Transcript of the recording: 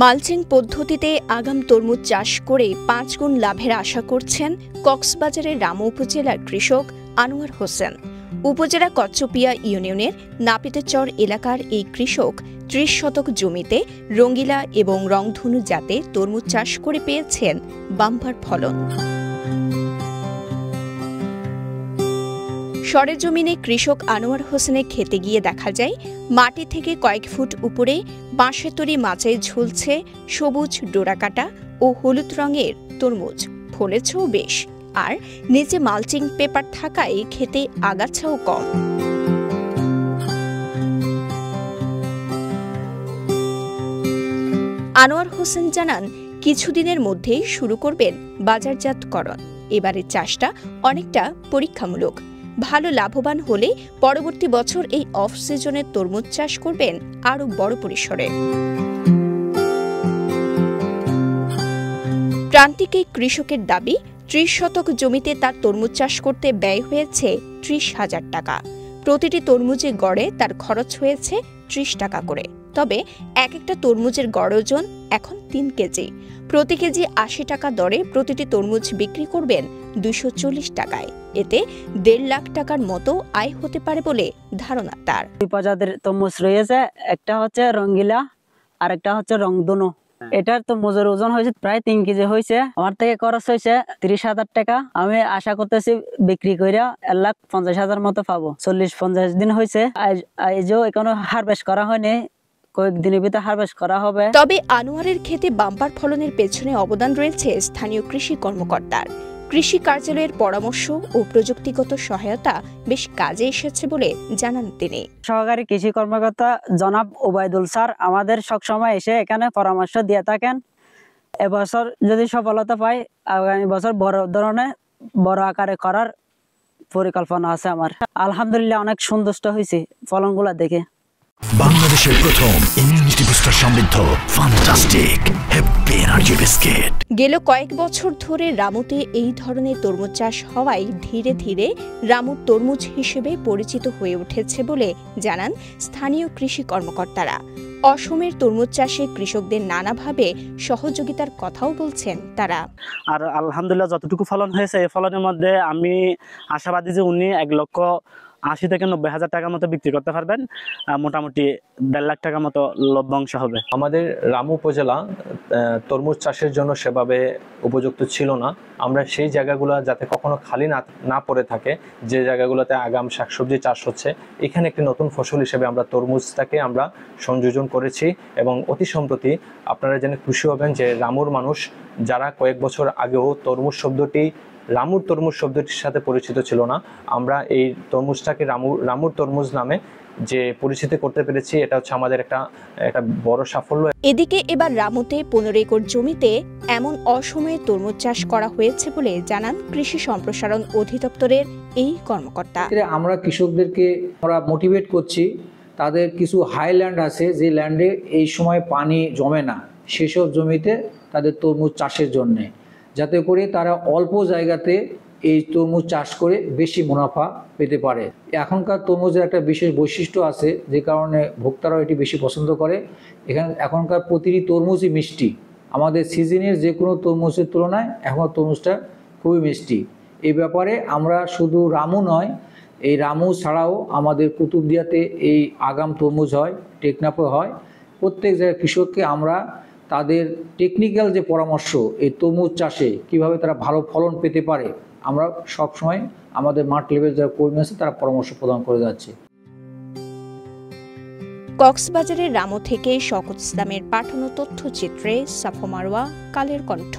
Mulching পদ্ধতিতে আগাম তরমুজ চাষ করে ৫ গুণ লাভের আশা করছেন কক্সবাজারের রামু উপজেলার কৃষক আনোয়ার হোসেন। উপজেলা কচ্চপিয়া ইউনিয়নের নাপিতেচর এলাকার এই কৃষক ৩০ শতক জমিতে রঙ্গিলা এবং রংধনু জাতে তরমুজ চাষ করে পেয়েছেন বাম্পার ফলন। সরেজমিনে কৃষক আনোয়ার হোসেনের খেতে গিয়ে দেখা যায় মাটি থেকে কয়েক ফুট উপরে বাঁশের তৈরি মাচায় ঝুলছে সবুজ ডোরাকাটা ও হলুদ রঙের তরমুজ, ফলেছেও বেশ। আর নিচে মালচিং পেপার থাকায় খেতে আগাছাও কম। আনোয়ার হোসেন জানান, কিছুদিনের মধ্যেই শুরু করবেন বাজারজাতকরণ। এবারের চাষটা অনেকটা পরীক্ষামূলক। ভালো লাভবান হলে পরবর্তী বছর এই অফ সিজনে তরমুজ চাষ করবেন আরও বড় পরিসরে। প্রান্তিক এই কৃষকের দাবি, ৩০ শতক জমিতে তার তরমুজ চাষ করতে ব্যয় হয়েছে ৩০,০০০ টাকা। প্রতিটি তরমুজে গড়ে তার খরচ হয়েছে ৩০ টাকা করে। তবে এক একটা তরমুজের গড় ওজন এখন ৩ কেজি। প্রতি কেজি ৮০ টাকা দরে প্রতিটি তরমুজ বিক্রি করবেন ২৪০ টাকায়। এতে ১.৫ লাখ টাকার মতো আয় হতে পারে বলে ধারণা তার। দুই প্রজাতির তরমুজ রয়েছে, একটা হচ্ছে রঙ্গিলা আর একটা হচ্ছে রংধনু। এটার তরমুজের ওজন হয়েছে প্রায় 3 কেজি হয়েছে। আমার থেকে খরচ হয়েছে ৩০,০০০ টাকা। আমি আশা করতেছি বিক্রি করে ১,৫০,০০০ মতো পাবো। ৪০-৫০ দিন হয়েছে, আজও এখনো হারভেস্ট করা হয়নি, কয়েকদিনের ভিতরে হারভেস্ট করা হবে। তবে আনোয়ারের ক্ষেতে বাম্পার ফলনের পেছনে অবদান রয়েছে স্থানীয় কৃষি কর্মকর্তার। কৃষি কার্যালয়ের পরামর্শ ও প্রযুক্তিগত সহায়তা বেশ কাজে এসেছে বলে জানান তিনি। সহকারী কৃষি কর্মকর্তা জনাব ওবায়দুল স্যার আমাদের সবসময় এসে এখানে পরামর্শ দিয়ে থাকেন। এবছর যদি সফলতা পাই, আগামী বছর বড় ধরনের বড় আকারে করার পরিকল্পনা আছে আমার। আলহামদুলিল্লাহ, অনেক সন্তুষ্ট হয়েছি ফলনগুলো দেখে। বাংলাদেশের প্রথম ইমিউনিটি বুস্টার সমৃদ্ধ ফ্যান্টাস্টিক হ্যাপি এনার্জি বিস্কিট। গেল কয়েক বছর ধরে রামুতে এই ধরনের তরমুজ চাষ হওয়ায় ধীরে ধীরে রামুর তরমুজ হিসেবে পরিচিত হয়ে উঠেছে বলে জানান স্থানীয় কৃষি কর্মকর্তারা। অসমের তরমুজ চাষে কৃষকদের নানাভাবে সহযোগিতার কথাও বলছেন তারা। আর আলহামদুলিল্লাহ, যতটুকু ফলন হয়েছে এই ফলনের মধ্যে আমি আশাবাদী যে উনি ১,৮০,০০০ থেকে ৯০,০০০ টাকার মতো বিক্রি করতে পারবেন। মোটামুটি ১.৫ লাখ টাকার মতো লভ্যাংশ হবে। আমাদের রামু উপজেলা তরমুজ চাষের জন্য সেভাবে উপযুক্ত ছিল না। আমরা সেই জায়গাগুলো যাতে কখনো খালি না পড়ে থাকে, যে জায়গাগুলোতে আগাম শাকসবজি চাষ হচ্ছে, এখানে একটি নতুন ফসল হিসেবে আমরা তরমুজটাকে আমরা সংযোজন করেছি। এবং অতি সম্প্রতি আপনারা জেনে খুশি হবেন যে রামুর মানুষ যারা কয়েক বছর আগেও রামুর তরমুজ শব্দটির সাথে পরিচিত ছিল না, আমরা এই তরমুজটাকে রামুর তরমুজ নামে যে পরিচিতি করতে পেরেছি, এটা হচ্ছে আমাদের একটা বড় সাফল্য। এদিকে এবার রামুতে ১৫ একর জমিতে এমন অসময়ে তরমুজ চাষ করা হয়েছে বলে জানান কৃষি সম্প্রসারণ অধিদপ্তরের এই কর্মকর্তা। আমরা কৃষকদেরকে মোটিভেট করছি, তাদের কিছু হাইল্যান্ড আছে যে ল্যান্ডে এই সময় পানি জমে না, সেসব জমিতে তাদের তরমুজ চাষের জন্যে, যাতে করে তারা অল্প জায়গাতে এই তরমুজ চাষ করে বেশি মুনাফা পেতে পারে। এখনকার তরমুজের একটা বিশেষ বৈশিষ্ট্য আছে, যে কারণে ভোক্তারাও এটি বেশি পছন্দ করে। এখনকার প্রতিটি তরমুজই মিষ্টি। আমাদের সিজনের যে কোনো তরমুজের তুলনায় এখন তরমুজটা খুবই মিষ্টি। এই ব্যাপারে আমরা শুধু রামু নয়, এই রামু ছাড়াও আমাদের কুতুবদিয়াতে এই আগাম তরমুজ হয়, টেকনাফে হয়। প্রত্যেক জায়গায় কৃষককে আমরা তাদের টেকনিক্যাল যে পরামর্শ, এই তরমুজ চাষে কিভাবে তারা ভালো ফলন পেতে পারে, আমরা সবসময় আমাদের মাঠ লেভেল যারা কর্মী আছে তারা পরামর্শ প্রদান করে যাচ্ছে। কক্সবাজারের রামু থেকে শওকত ইসলামের পাঠানো তথ্যচিত্রে সাফো মারওয়া, কালের কণ্ঠ।